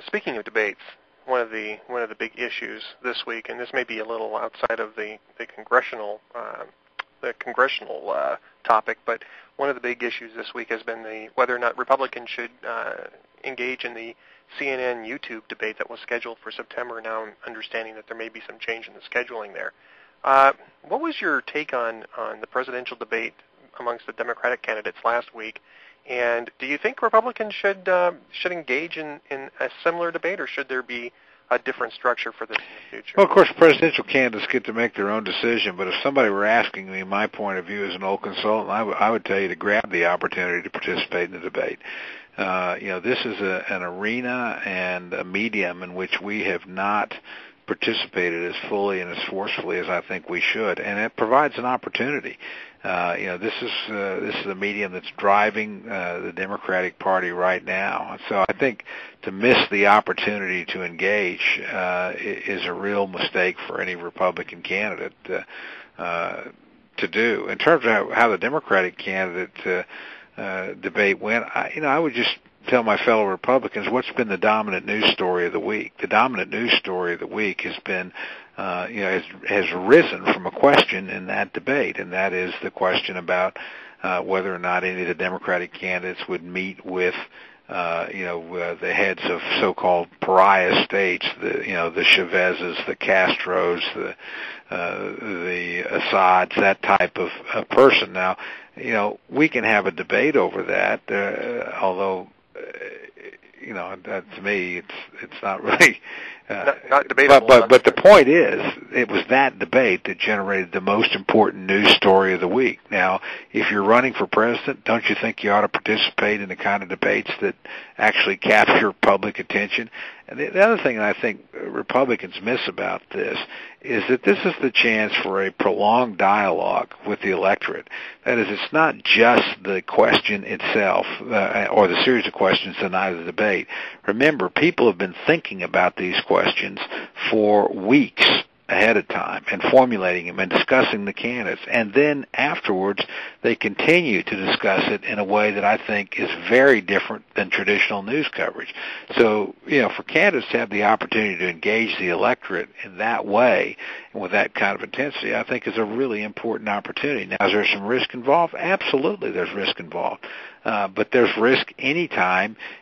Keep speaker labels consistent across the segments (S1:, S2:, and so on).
S1: Speaking of debates, one of the big issues this week, and this may be a little outside of the congressional topic, but one of the big issues this week has been whether or not Republicans should engage in the CNN YouTube debate that was scheduled for September. Now I'm understanding that there may be some change in the scheduling there. What was your take on the presidential debate amongst the Democratic candidates last week? And do you think Republicans should engage in a similar debate, or should there be a different structure for this in the future?
S2: Well, of course, presidential candidates get to make their own decision, but if somebody were asking me my point of view as an old consultant, I would tell you to grab the opportunity to participate in the debate. This is an arena and a medium in which we have not participated as fully and as forcefully as I think we should, and it provides an opportunity. This is a medium that's driving the Democratic Party right now. So I think to miss the opportunity to engage is a real mistake for any Republican candidate to do. In terms of how the Democratic candidate debate went, I would just tell my fellow Republicans what's been the dominant news story of the week. The dominant news story of the week has been, has risen from a question in that debate, and that is the question about whether or not any of the Democratic candidates would meet with, the heads of so-called pariah states, the Chavezes, the Castros, the Assads, that type of person. Now, we can have a debate over that, although to me, it's not really.
S1: Not debatable.
S2: But the point is, it was that debate that generated the most important news story of the week. Now, if you're running for president, don't you think you ought to participate in the kind of debates that actually capture public attention? And the other thing I think Republicans miss about this is that this is the chance for a prolonged dialogue with the electorate. That is, it's not just the question itself or the series of questions the night of the debate. Remember, people have been thinking about these questions for weeks ahead of time and formulating them and discussing the candidates. And then afterwards, they continue to discuss it in a way that I think is very different than traditional news coverage. So, for candidates to have the opportunity to engage the electorate in that way and with that kind of intensity, I think is a really important opportunity. Now, is there some risk involved? Absolutely, there's risk involved. But there's risk any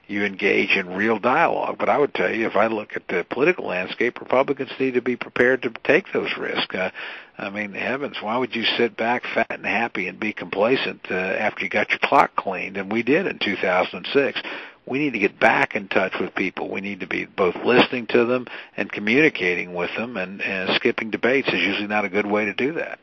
S2: you engage in real dialogue. But I would tell you, if I look at the political landscape, Republicans need to be prepared to take those risks. Heavens, why would you sit back fat and happy and be complacent after you got your clock cleaned? And we did in 2006. We need to get back in touch with people. We need to be both listening to them and communicating with them, and skipping debates is usually not a good way to do that.